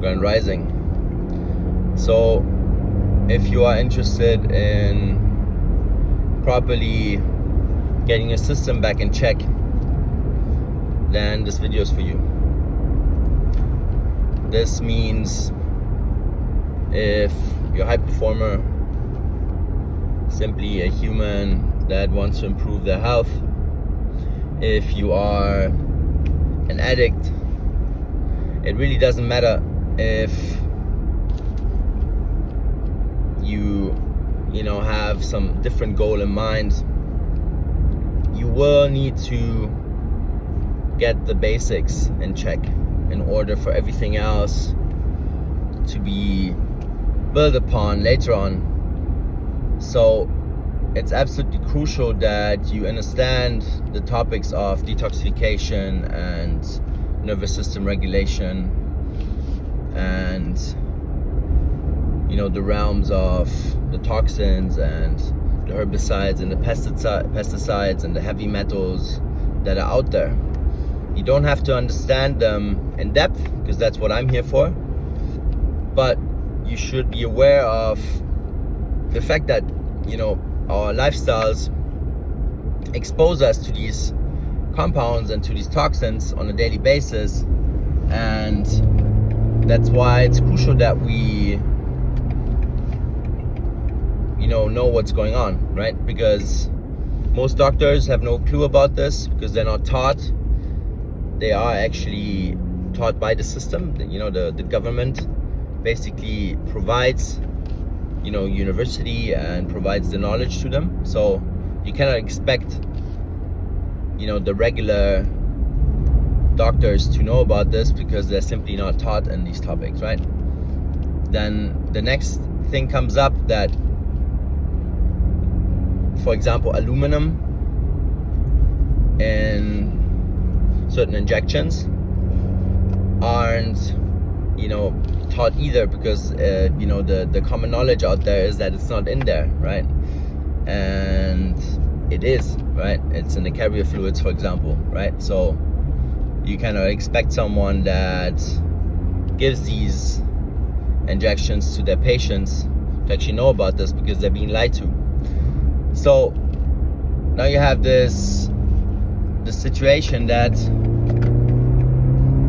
Grand Rising. So if you are interested in properly getting your system back in check, then this video is for you. This means if you're a high performer, simply a human that wants to improve their health, if you are an addict, it really doesn't matter if you know have some different goal in mind. You will need to get the basics in check in order for everything else to be built upon later on. So it's absolutely crucial that you understand the topics of detoxification and nervous system regulation, and the realms of the toxins and the herbicides and the pesticides and the heavy metals that are out there. You don't have to understand them in depth, because that's what I'm here for, but you should be aware of the fact that our lifestyles expose us to these compounds and to these toxins on a daily basis, and that's why it's crucial that we know what's going on, right? Because most doctors have no clue about this, because they're not taught. They are actually taught by the system. The government basically provides university and provides the knowledge to them. So you cannot expect the regular doctors to know about this, because they're simply not taught in these topics, right? Then the next thing comes up that, for example, aluminum in certain injections aren't taught either, because the common knowledge out there is that it's not in there, right? And it is, right? It's in the carrier fluids, for example, right? So you cannot expect someone that gives these injections to their patients to actually know about this, because they're being lied to. So now you have this situation that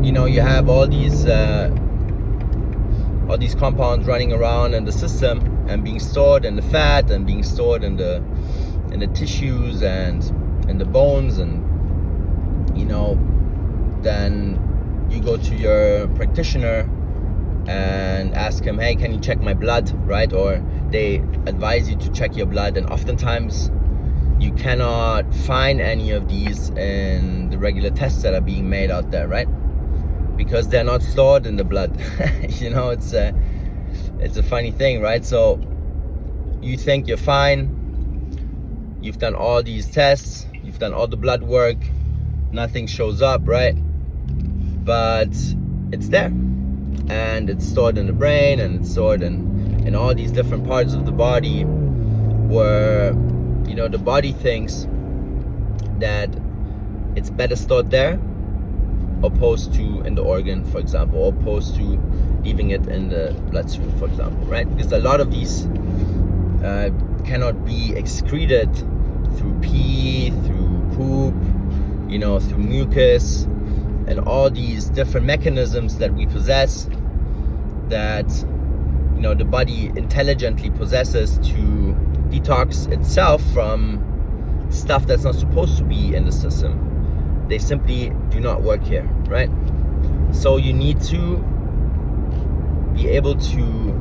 you have all these compounds running around in the system and being stored in the fat and being stored in the tissues and in the bones, and then you go to your practitioner and ask him, hey, can you check my blood, right? Or they advise you to check your blood, and oftentimes you cannot find any of these in the regular tests that are being made out there, right? Because they're not stored in the blood. It's a funny thing, right? So you think you're fine, you've done all these tests, you've done all the blood work, nothing shows up, right? But it's there, and it's stored in the brain, and it's stored in all these different parts of the body, where the body thinks that it's better stored there opposed to in the organ, for example, or opposed to leaving it in the bloodstream, for example, right? Because a lot of these cannot be excreted through pee, through poop, through mucus, and all these different mechanisms that we possess, that the body intelligently possesses to detox itself from stuff that's not supposed to be in the system. They simply do not work here, right? So you need to be able to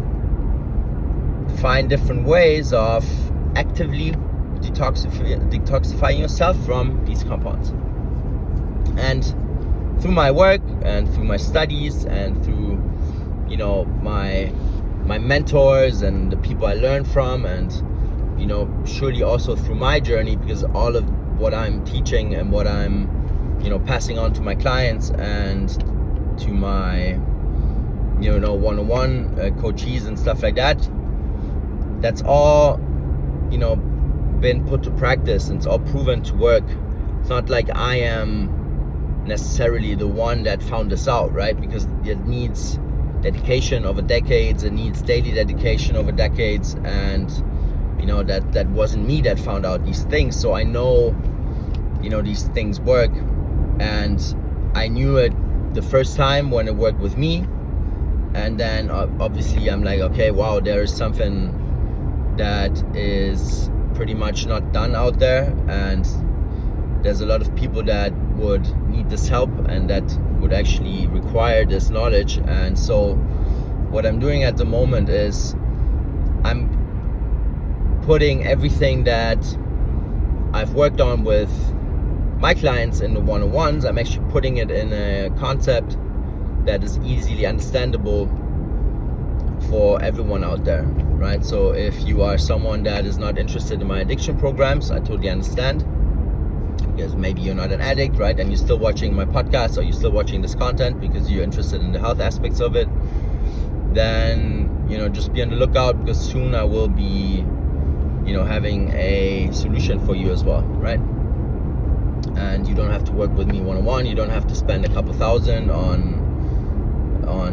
find different ways of actively detoxifying yourself from these compounds. And through my work and through my studies and through my mentors and the people I learned from, and surely also through my journey, because all of what I'm teaching and what I'm passing on to my clients and to my one-on-one coachees and stuff like that, that's all been put to practice, and it's all proven to work. It's not like I am necessarily the one that found this out, right? Because it needs dedication over decades. It needs daily dedication over decades, and that wasn't me that found out these things. So I know these things work, and I knew it the first time when it worked with me, and then obviously I'm like, okay, wow, there is something that is pretty much not done out there, and there's a lot of people that would need this help and that would actually require this knowledge. And so what I'm doing at the moment is I'm putting everything that I've worked on with my clients in the one-on-ones. I'm actually putting it in a concept that is easily understandable for everyone out there, right? So if you are someone that is not interested in my addiction programs, I totally understand, because maybe you're not an addict, right? And you're still watching my podcast, or you're still watching this content because you're interested in the health aspects of it. Then just be on the lookout, because soon I will be having a solution for you as well, right? And you don't have to work with me one-on-one. You don't have to spend a couple thousand on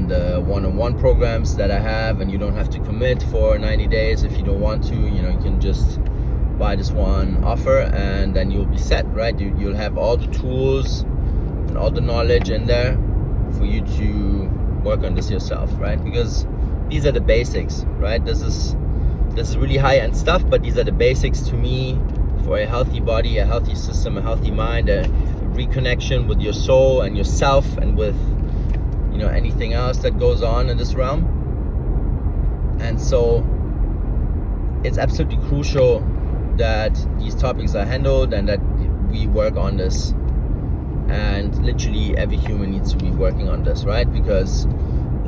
the one-on-one programs that I have, and you don't have to commit for 90 days if you don't want to. You can just buy this one offer, and then you'll be set, right? You'll have all the tools and all the knowledge in there for you to work on this yourself, right? Because these are the basics, right? This is really high-end stuff, but these are the basics to me for a healthy body, a healthy system, a healthy mind, a reconnection with your soul and yourself, and with anything else that goes on in this realm. And so it's absolutely crucial that these topics are handled and that we work on this. And literally every human needs to be working on this, right? Because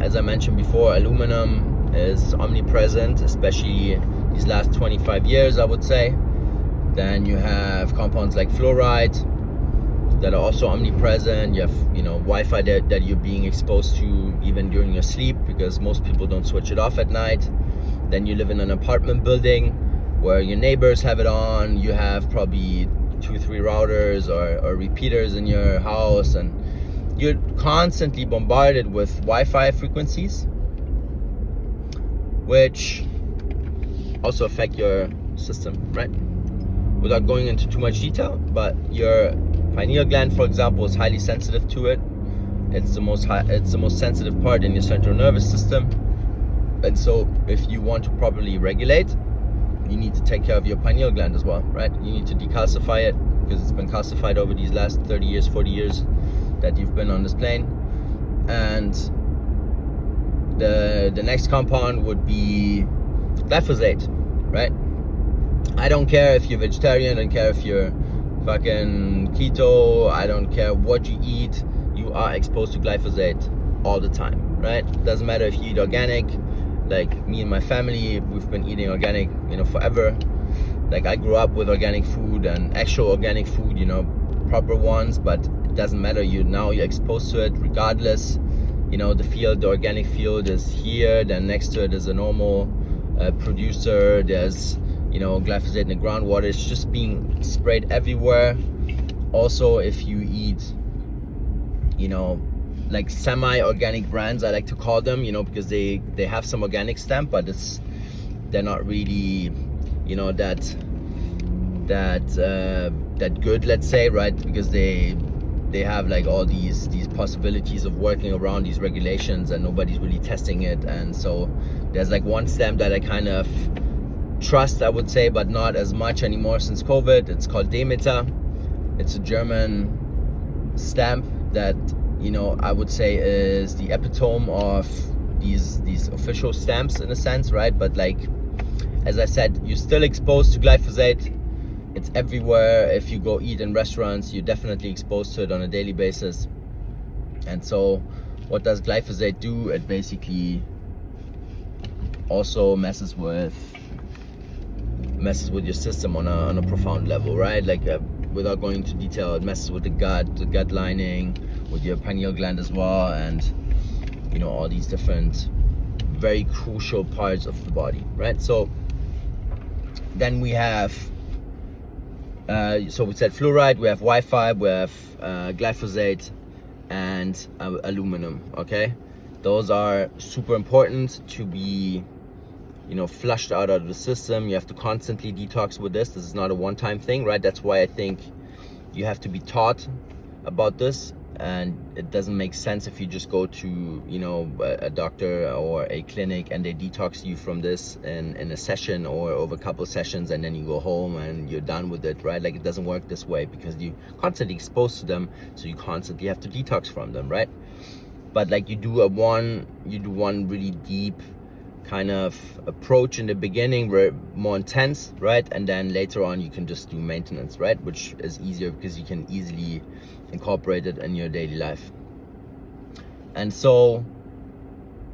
as I mentioned before, aluminum is omnipresent, especially these last 25 years, I would say. Then you have compounds like fluoride that are also omnipresent. You have Wi-Fi that you're being exposed to even during your sleep, because most people don't switch it off at night. Then you live in an apartment building where your neighbors have it on. You have probably 2-3 routers or repeaters in your house, and you're constantly bombarded with Wi-Fi frequencies, which also affect your system, right? Without going into too much detail, but your pineal gland, for example, is highly sensitive to it. It's the most sensitive part in your central nervous system. And so if you want to properly regulate, you need to take care of your pineal gland as well, right? You need to decalcify it, because it's been calcified over these last 30 years, 40 years that you've been on this plane. And the next compound would be glyphosate, right? I don't care if you're vegetarian, I don't care if you're fucking keto, I don't care what you eat, you are exposed to glyphosate all the time, right? Doesn't matter if you eat organic. Like me and my family, we've been eating organic, forever. Like I grew up with organic food and actual organic food, proper ones, but it doesn't matter. You're exposed to it regardless. The organic field is here, then next to it is a normal producer. There's glyphosate in the groundwater. It's just being sprayed everywhere. Also, if you eat like semi-organic brands, I like to call them, because they have some organic stamp, but they're not really that good, let's say, right? Because they have like all these possibilities of working around these regulations, and nobody's really testing it. And so there's like one stamp that I kind of trust, I would say, but not as much anymore since COVID. It's called Demeter. It's a German stamp that I would say is the epitome of these official stamps in a sense, right? But like, as I said, you're still exposed to glyphosate. It's everywhere. If you go eat in restaurants, you're definitely exposed to it on a daily basis. And so what does glyphosate do? It basically also messes with your system on a profound level, right? Like without going into detail, it messes with the gut lining, with your pineal gland as well, and all these different very crucial parts of the body, right? So then we have so we said fluoride, we have Wi-Fi, we have glyphosate, and aluminum. Okay, Those are super important to be, flushed out of the system. You have to constantly detox with this. This is not a one-time thing, right? That's why I think you have to be taught about this, and it doesn't make sense if you just go to a doctor or a clinic and they detox you from this in a session or over a couple of sessions, and then you go home and you're done with it, right? Like, it doesn't work this way, because you're constantly exposed to them, so you constantly have to detox from them, right? But like, you do one really deep kind of approach in the beginning, where more intense, right? And then later on you can just do maintenance, right? Which is easier because you can easily incorporate it in your daily life. And so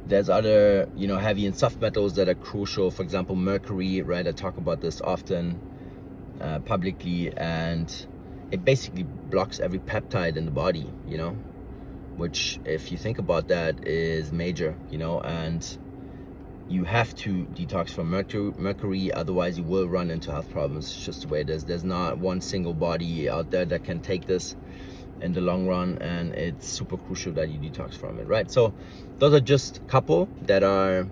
there's other heavy and soft metals that are crucial. For example, mercury, right? I talk about this often publicly, and it basically blocks every peptide in the body, which, if you think about that, is major, and you have to detox from mercury, otherwise you will run into health problems. It's just the way it is. There's not one single body out there that can take this in the long run, and it's super crucial that you detox from it, right? So those are just a couple that are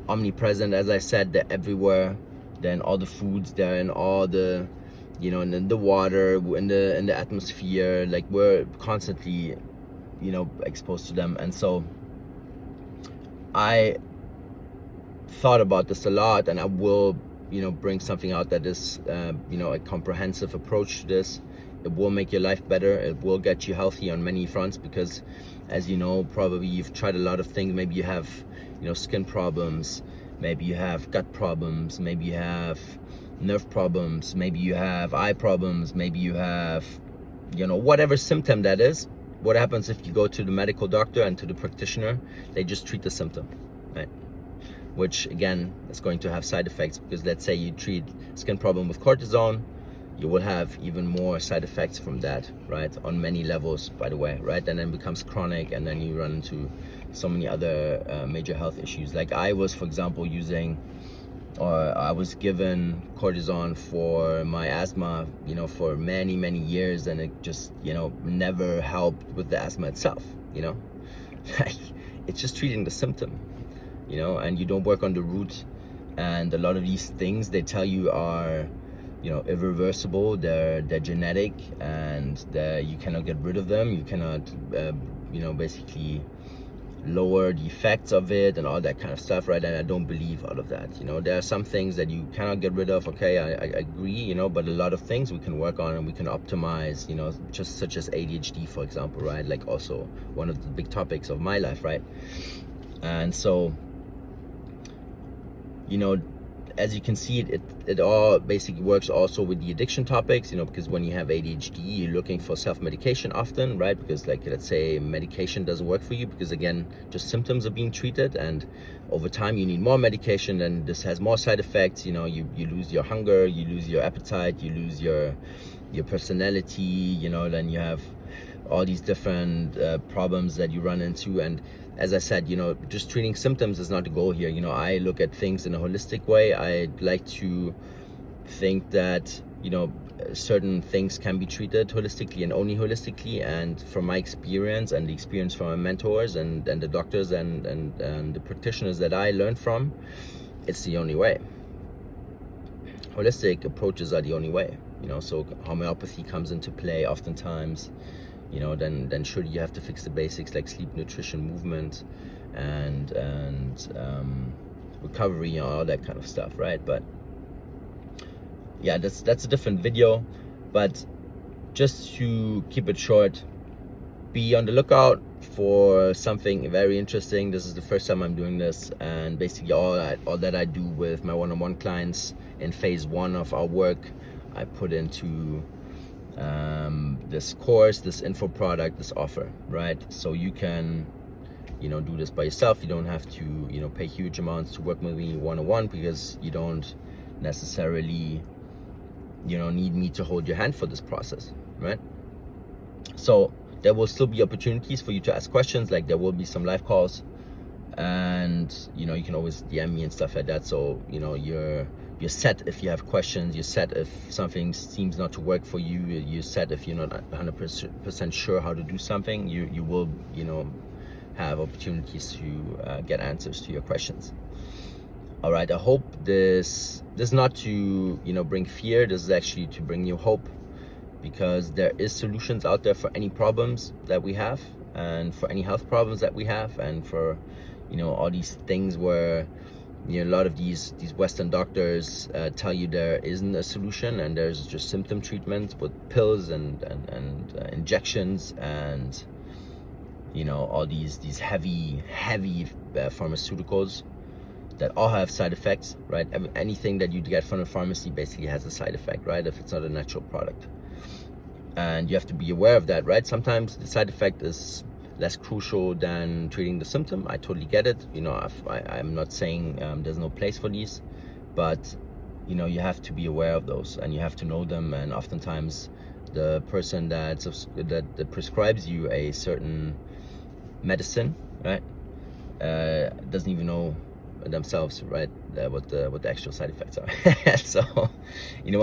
omnipresent. As I said, they're everywhere. They're in all the foods, they're in all the in the water, in the atmosphere. Like, we're constantly exposed to them. And so I thought about this a lot, and I will bring something out that is a comprehensive approach to this. It will make your life better. It will get you healthy on many fronts, because, as you know, probably you've tried a lot of things. Maybe you have skin problems, maybe you have gut problems, maybe you have nerve problems, maybe you have eye problems, maybe you have whatever symptom that is. What happens if you go to the medical doctor and to the practitioner? They just treat the symptom, right? Which, again, is going to have side effects, because let's say you treat skin problem with cortisone, you will have even more side effects from that, right? On many levels, by the way, right? And then it becomes chronic, and then you run into so many other major health issues. Like, I was, for example, I was given cortisone for my asthma, for many, many years, and it just, never helped with the asthma itself, like, it's just treating the symptom, and you don't work on the root. And a lot of these things they tell you are, irreversible. They're genetic, and you cannot get rid of them. You cannot, basically lower the effects of it and all that kind of stuff, right? And I don't believe all of that. There are some things that you cannot get rid of. Okay, I agree, but a lot of things we can work on and we can optimize, just such as ADHD, for example, right? Like, also one of the big topics of my life, right? And so, as you can see, it all basically works also with the addiction topics, because when you have ADHD, you're looking for self-medication often, right? Because, like, let's say medication doesn't work for you, because, again, just symptoms are being treated, and over time you need more medication, and this has more side effects. You lose your hunger, you lose your appetite, you lose your personality, then you have all these different problems that you run into. And as I said, just treating symptoms is not the goal here. I look at things in a holistic way. I like to think that, certain things can be treated holistically and only holistically. And from my experience and the experience from my mentors and the doctors and the practitioners that I learned from, it's the only way. Holistic approaches are the only way, so homeopathy comes into play oftentimes. Then surely you have to fix the basics, like sleep, nutrition, movement, and recovery, all that kind of stuff, right? But yeah, that's a different video. But just to keep it short, be on the lookout for something very interesting. This is the first time I'm doing this, and basically all that I do with my one-on-one clients in phase 1 of our work, I put into this course, this info product, this offer, right? So you can do this by yourself. You don't have to pay huge amounts to work with me one-on-one, because you don't necessarily need me to hold your hand for this process, right? So there will still be opportunities for you to ask questions. Like, there will be some live calls, and you can always DM me and stuff like that. So you're set if you have questions. You're set if something seems not to work for you. You're set if you're not 100% sure how to do something. You will have opportunities to get answers to your questions. All right, I hope this is not to bring fear. This is actually to bring you hope, because there is solutions out there for any problems that we have, and for any health problems that we have, and for all these things where a lot of these Western doctors tell you there isn't a solution, and there's just symptom treatment with pills and injections and all these heavy pharmaceuticals that all have side effects, right? Anything that you get from a pharmacy basically has a side effect, right? If it's not a natural product. And you have to be aware of that, right? Sometimes the side effect is less crucial than treating the symptom. I totally get it. I'm not saying there's no place for these, but you have to be aware of those, and you have to know them. And oftentimes the person that prescribes you a certain medicine, right, doesn't even know themselves, right, what the actual side effects are. So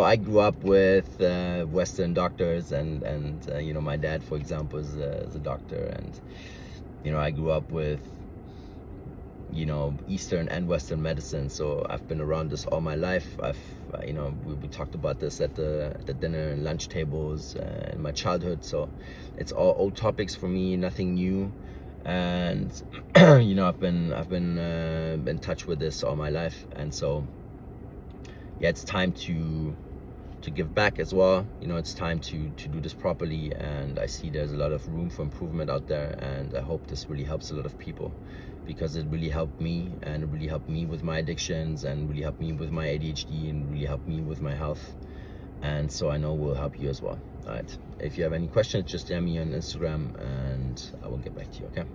I grew up with Western doctors, and my dad, for example, is a doctor, and I grew up with Eastern and Western medicine, so I've been around this all my life. We talked about this at the dinner and lunch tables in my childhood, so it's all old topics for me, nothing new. And I've been in touch with this all my life, and so yeah, it's time to give back as well. It's time to do this properly, and I see there's a lot of room for improvement out there, and I hope this really helps a lot of people, because it really helped me, and it really helped me with my addictions, and really helped me with my ADHD, and really helped me with my health, and so I know will help you as well. All right, if you have any questions, just DM me on Instagram and I will get back to you, okay?